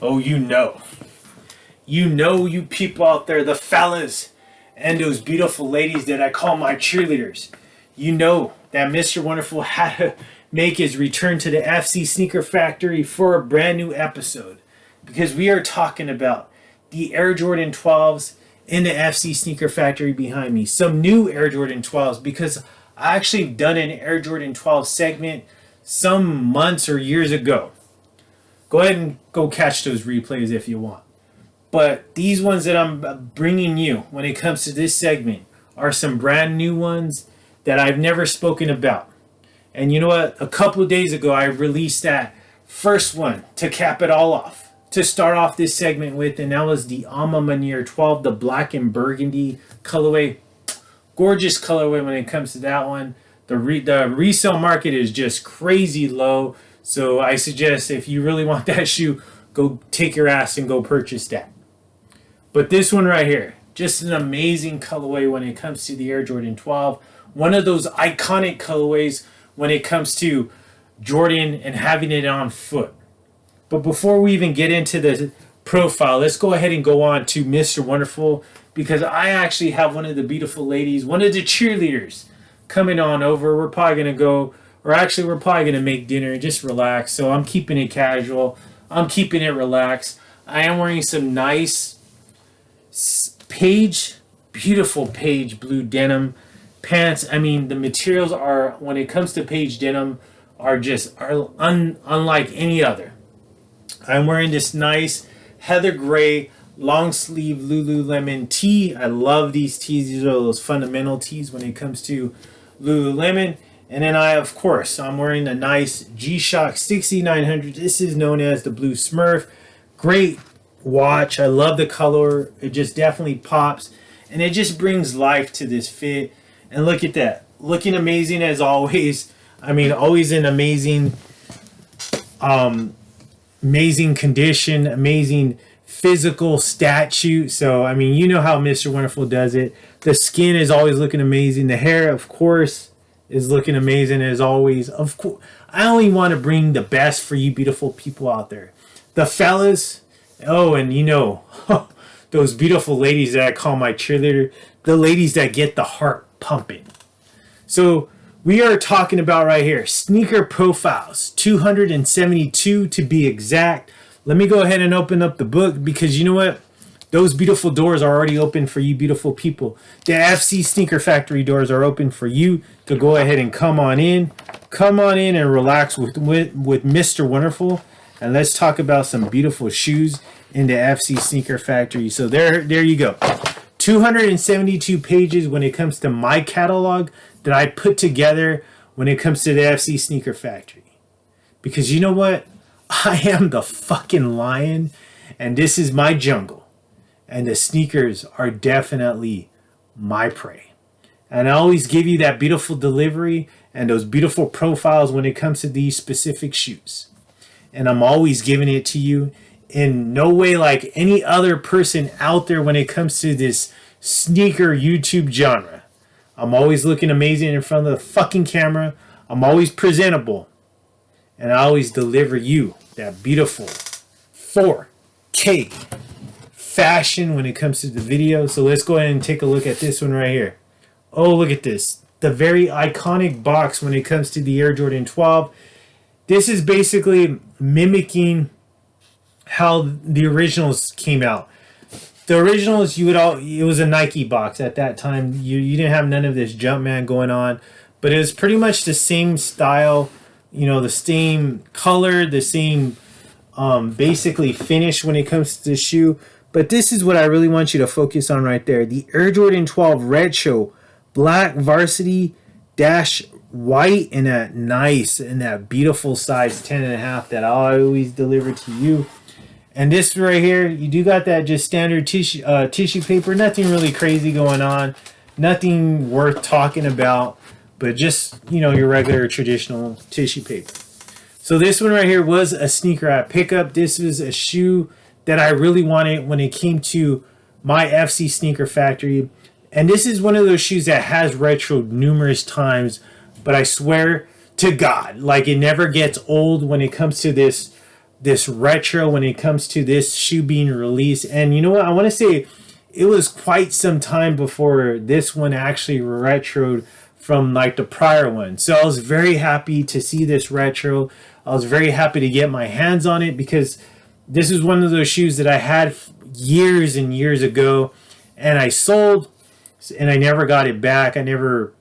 Oh, you people out there, the fellas and those beautiful ladies that I call my cheerleaders. You know that Mr. Wonderful had to make his return to the FC Sneaker Factory for a brand new episode, because we are talking about the Air Jordan 12s in the FC Sneaker Factory behind me. Some new Air Jordan 12s, because I actually done an Air Jordan 12 segment some months or years ago. Go ahead and go catch those replays if you want. But these ones that I'm bringing you when it comes to this segment are some brand new ones that I've never spoken about. And you know what? A couple of days ago, I released that first one to cap it all off, to start off this segment with, and that was the Alma Manier 12, the black and burgundy colorway. Gorgeous colorway when it comes to that one. The resale market is just crazy low. So I suggest if you really want that shoe, go take your ass and go purchase that. But this one right here, just an amazing colorway when it comes to the Air Jordan 12. One of those iconic colorways when it comes to Jordan and having it on foot. But before we even get into the profile, let's go ahead and go on to Mr. Wonderful, because I actually have one of the beautiful ladies, one of the cheerleaders, coming on over. We're probably going to go, or actually we're probably going to make dinner and just relax. So I'm keeping it casual. I'm keeping it relaxed. I am wearing some nice beautiful page blue denim pants. I mean, the materials are, when it comes to page denim, are unlike any other. I'm wearing this nice heather gray long sleeve Lululemon tee. I love these tees. These are those fundamental tees when it comes to Lululemon. And then I'm wearing a nice G-Shock 6900. This is known as the Blue Smurf. Great watch. I love the color. It just definitely pops. And it just brings life to this fit. And look at that. Looking amazing as always. I mean, always in amazing condition, amazing physical statue. So, I mean, you know how Mr. Wonderful does it. The skin is always looking amazing. The hair, of course, is looking amazing as always. Of course, I only want to bring the best for you beautiful people out there. The fellas, and you know, those beautiful ladies that I call my cheerleader, the ladies that get the heart pumping. So we are talking about right here, sneaker profiles, 272 to be exact. Let me go ahead and open up the book, because you know what? Those beautiful doors are already open for you beautiful people. The FC Sneaker Factory doors are open for you to go ahead and come on in and relax with Mr. Wonderful. And let's talk about some beautiful shoes in the FC Sneaker Factory. So there you go. 272 pages when it comes to my catalog that I put together when it comes to the FC Sneaker Factory. Because you know what? I am the fucking lion, and this is my jungle. And the sneakers are definitely my prey. And I always give you that beautiful delivery and those beautiful profiles when it comes to these specific shoes. And I'm always giving it to you in no way like any other person out there when it comes to this sneaker YouTube genre. I'm always looking amazing in front of the fucking camera. I'm always presentable. And I always deliver you that beautiful 4K fashion when it comes to the video. So let's go ahead and take a look at this one right here. Oh, look at this. The very iconic box when it comes to the Air Jordan 12. This is basically mimicking how the originals came out. The originals, it was a Nike box at that time. You didn't have none of this Jumpman going on, but it was pretty much the same style, you know, the same color, the same basically finish when it comes to the shoe. But this is what I really want you to focus on right there. The Air Jordan 12 Retro Black Varsity Dash White in that beautiful size 10.5 that I always deliver to you. And this right here, you do got that just standard tissue paper. Nothing really crazy going on. Nothing worth talking about. But just, you know, your regular traditional tissue paper. So this one right here was a sneaker at pickup. This was a shoe that I really wanted when it came to my FC Sneaker Factory. And this is one of those shoes that has retroed numerous times. But I swear to God, like, it never gets old when it comes to this this retro when it comes to this shoe being released. And you know what? I want to say it was quite some time before this one actually retroed from like the prior one. So I was very happy to see this retro. I was very happy to get my hands on it because this is one of those shoes that I had years and years ago, and I sold, and I never got it back. It never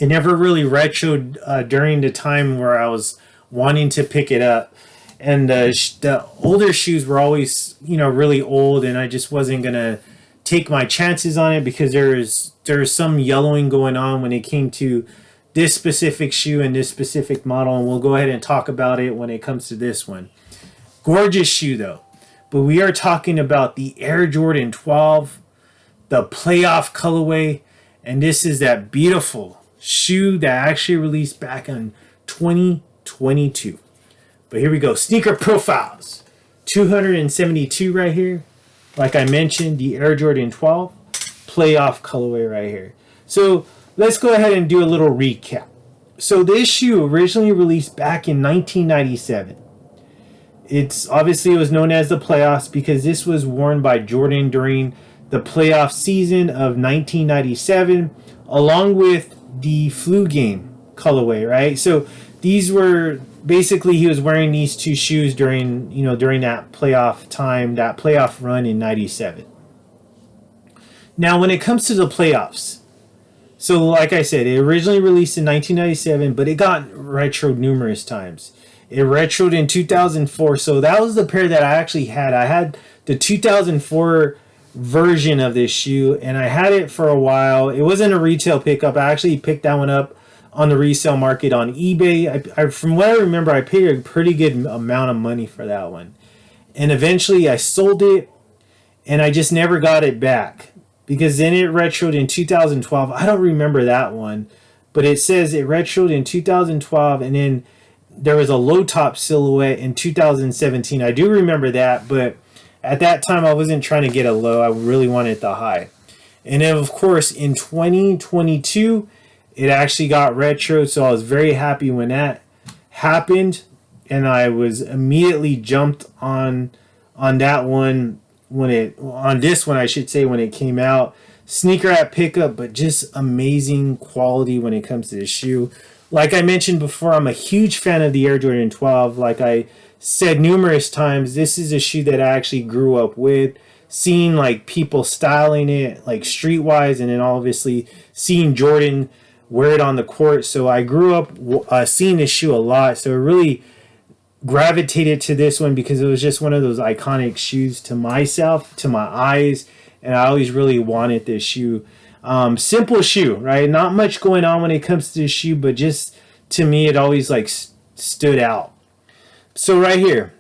really retroed during the time where I was wanting to pick it up. And the older shoes were always, really old, and I just wasn't gonna take my chances on it because there's some yellowing going on when it came to this specific shoe and this specific model, and we'll go ahead and talk about it when it comes to this one. Gorgeous shoe though, but we are talking about the Air Jordan 12, the playoff colorway, and this is that beautiful shoe that actually released back in 2022. But here we go, sneaker profiles, 272 right here. Like I mentioned, the Air Jordan 12 playoff colorway right here. So let's go ahead and do a little recap. So this shoe originally released back in 1997. It was known as the playoffs because this was worn by Jordan during the playoff season of 1997, along with the flu game colorway, right? So these were basically, he was wearing these two shoes during that playoff time, that playoff run in 97. Now, when it comes to the playoffs, so like I said, it originally released in 1997, but it got retroed numerous times. It retroed in 2004, so that was the pair that I actually had. I had the 2004 version of this shoe, and I had it for a while. It wasn't a retail pickup. I actually picked that one up on the resale market on eBay. I from what I remember, I paid a pretty good amount of money for that one. And eventually I sold it, and I just never got it back because then it retroed in 2012. I don't remember that one, but it says it retroed in 2012, and then there was a low top silhouette in 2017. I do remember that, but at that time I wasn't trying to get a low. I really wanted the high. And then of course in 2022, it actually got retro, so I was very happy when that happened, and I was immediately jumped on that one on this one I should say when it came out. Sneakerhead pickup, but just amazing quality when it comes to the shoe. Like I mentioned before, I'm a huge fan of the Air Jordan 12. Like I said numerous times, this is a shoe that I actually grew up with, seeing like people styling it like streetwise, and then obviously seeing Jordan wear it on the court. So I grew up seeing this shoe a lot, so it really gravitated to this one because it was just one of those iconic shoes to myself, to my eyes, and I always really wanted this shoe. Simple shoe, right? Not much going on when it comes to this shoe, but just to me it always like stood out. So right here,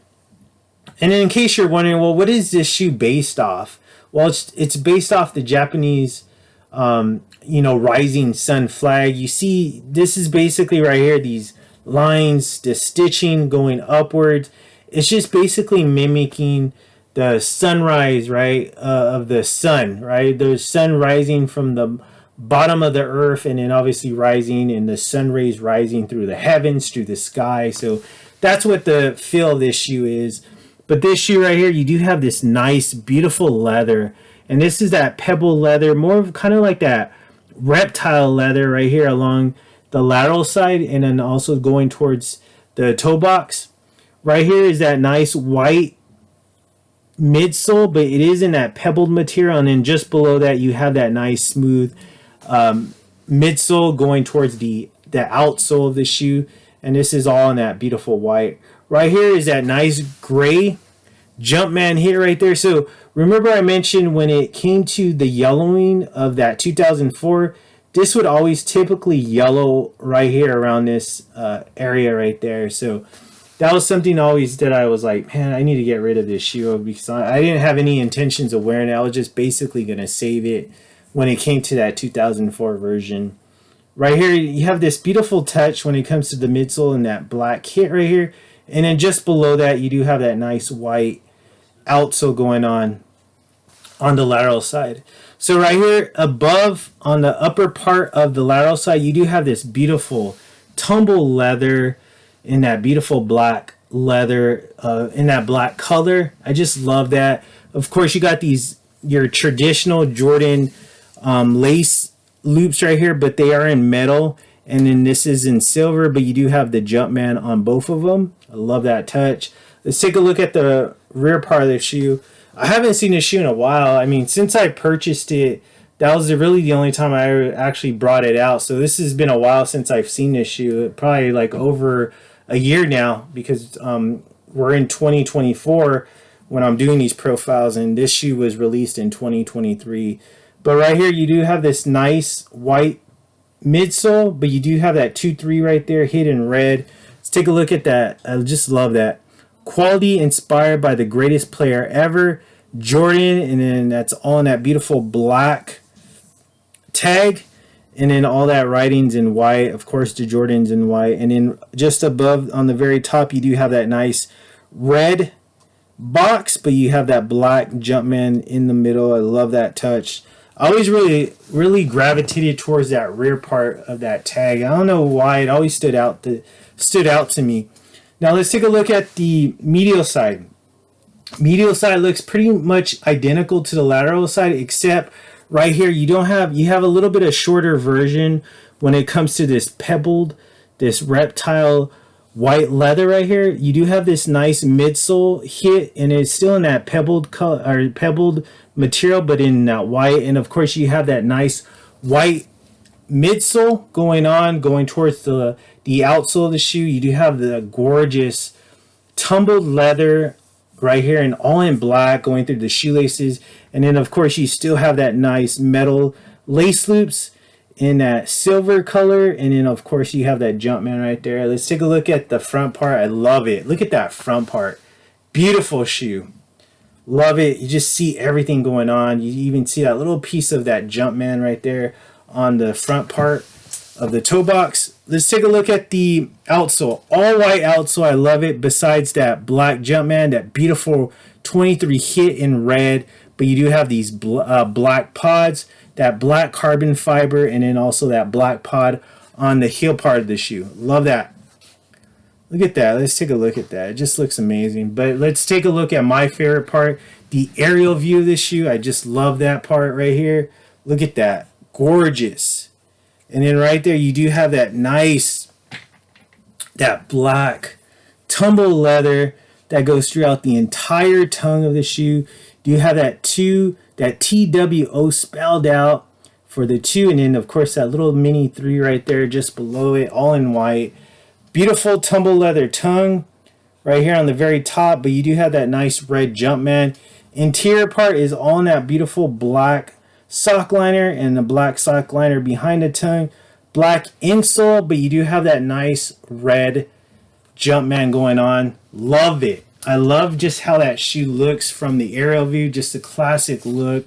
and in case you're wondering, well, what is this shoe based off? Well, it's based off the Japanese rising sun flag. You see, this is basically right here, these lines, the stitching going upwards. It's just basically mimicking the sunrise, right, of the sun, right? The sun rising from the bottom of the earth, and then obviously rising, and the sun rays rising through the heavens, through the sky. So that's what the feel of this shoe is. But this shoe right here, you do have this nice, beautiful leather, and this is that pebble leather, more of kind of like that reptile leather right here along the lateral side, and then also going towards the toe box. Right here is that nice white midsole, but it is in that pebbled material, and then just below that you have that nice smooth midsole going towards the outsole of the shoe, and this is all in that beautiful white. Right here is that nice gray Jumpman here right there. So remember I mentioned when it came to the yellowing of that 2004, this would always typically yellow right here around this area right there. So that was something always that I was like, man, I need to get rid of this shoe because I didn't have any intentions of wearing it. I was just basically going to save it when it came to that 2004 version. Right here, you have this beautiful touch when it comes to the midsole and that black kit right here. And then just below that, you do have that nice white outsole going on the lateral side. So right here above on the upper part of the lateral side, you do have this beautiful tumble leather in that beautiful black leather in that black color. I just love that. Of course, you got your traditional Jordan lace loops right here, but they are in metal. And then this is in silver, but you do have the Jumpman on both of them. I love that touch. Let's take a look at the rear part of the shoe. I haven't seen this shoe in a while. I mean, since I purchased it, that was really the only time I actually brought it out. So this has been a while since I've seen this shoe. Probably like over a year now, because we're in 2024 when I'm doing these profiles, and this shoe was released in 2023. But right here, you do have this nice white midsole, but you do have that 2-3 right there hidden red. Let's take a look at that. I just love that. Quality inspired by the greatest player ever, Jordan, and then that's all in that beautiful black tag, and then all that writings in white, of course the Jordans in white, and then just above on the very top you do have that nice red box, but you have that black Jumpman in the middle. I love that touch. I always really gravitated towards that rear part of that tag. I don't know why, it always stood out to me. Now let's take a look at the medial side. Medial side looks pretty much identical to the lateral side, except right here you have a little bit of shorter version when it comes to this reptile white leather right here. You do have this nice midsole hit, and it's still in that pebbled color or pebbled material, but in that white. And of course you have that nice white midsole going towards the outsole of the shoe. You do have the gorgeous tumbled leather right here, and all in black going through the shoelaces. And then of course you still have that nice metal lace loops in that silver color, and then of course you have that Jumpman right there. Let's take a look at the front part. I love it. Look at that front part. Beautiful shoe. Love it. You just see everything going on. You even see that little piece of that Jumpman right there on the front part of the toe box. Let's take a look at the outsole. All white outsole. I love it. Besides that black Jumpman, that beautiful 23 hit in red, but you do have these black pods, that black carbon fiber, and then also that black pod on the heel part of the shoe. Love that. Look at that. Let's take a look at that. It just looks amazing. But let's take a look at my favorite part, the aerial view of this shoe. I just love that part right here. Look at that. Gorgeous. And then right there you do have that nice, that black tumble leather that goes throughout the entire tongue of the shoe. Do you have that TWO spelled out for the 2, and then of course that little mini 3 right there just below it, all in white. Beautiful tumble leather tongue right here on the very top, but you do have that nice red Jumpman. Interior part is all in that beautiful black sock liner, and the black sock liner behind the tongue. Black insole, but you do have that nice red Jumpman going on. Love it. I love just how that shoe looks from the aerial view, just a classic look.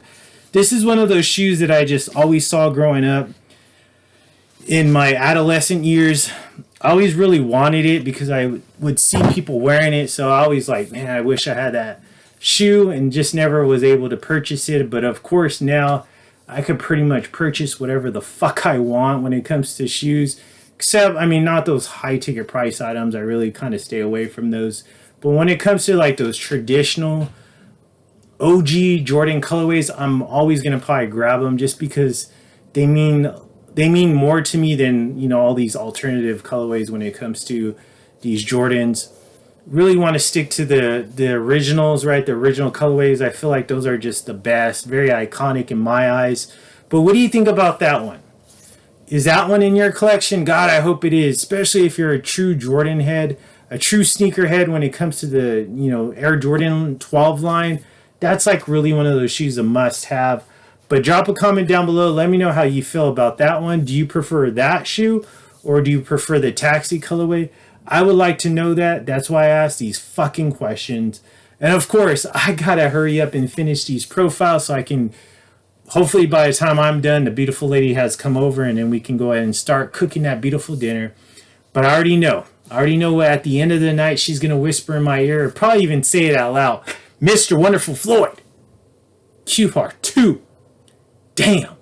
This is one of those shoes that I just always saw growing up in my adolescent years. I always really wanted it because I would see people wearing it, so I always like, man, I wish I had that shoe, and just never was able to purchase it. But of course now I could pretty much purchase whatever the fuck I want when it comes to shoes, except, I mean, not those high ticket price items. I really kind of stay away from those. But when it comes to like those traditional OG Jordan colorways, I'm always going to probably grab them, just because they mean more to me than, you know, all these alternative colorways when it comes to these Jordans. Really want to stick to the originals, right? The original colorways. I feel like those are just the best, very iconic in my eyes. But what do you think about that one? Is that one in your collection? God, I hope it is, especially if you're a true Jordan head, a true sneakerhead when it comes to the, you know, Air Jordan 12 line. That's like really one of those shoes, a must have. But drop a comment down below. Let me know how you feel about that one. Do you prefer that shoe, or do you prefer the taxi colorway? I would like to know that. That's why I ask these fucking questions. And of course, I gotta hurry up and finish these profiles so I can, hopefully by the time I'm done, the beautiful lady has come over, and then we can go ahead and start cooking that beautiful dinner. But I already know at the end of the night, she's gonna whisper in my ear, or probably even say it out loud, Mr. Wonderful Floyd, Q Part 2. Damn.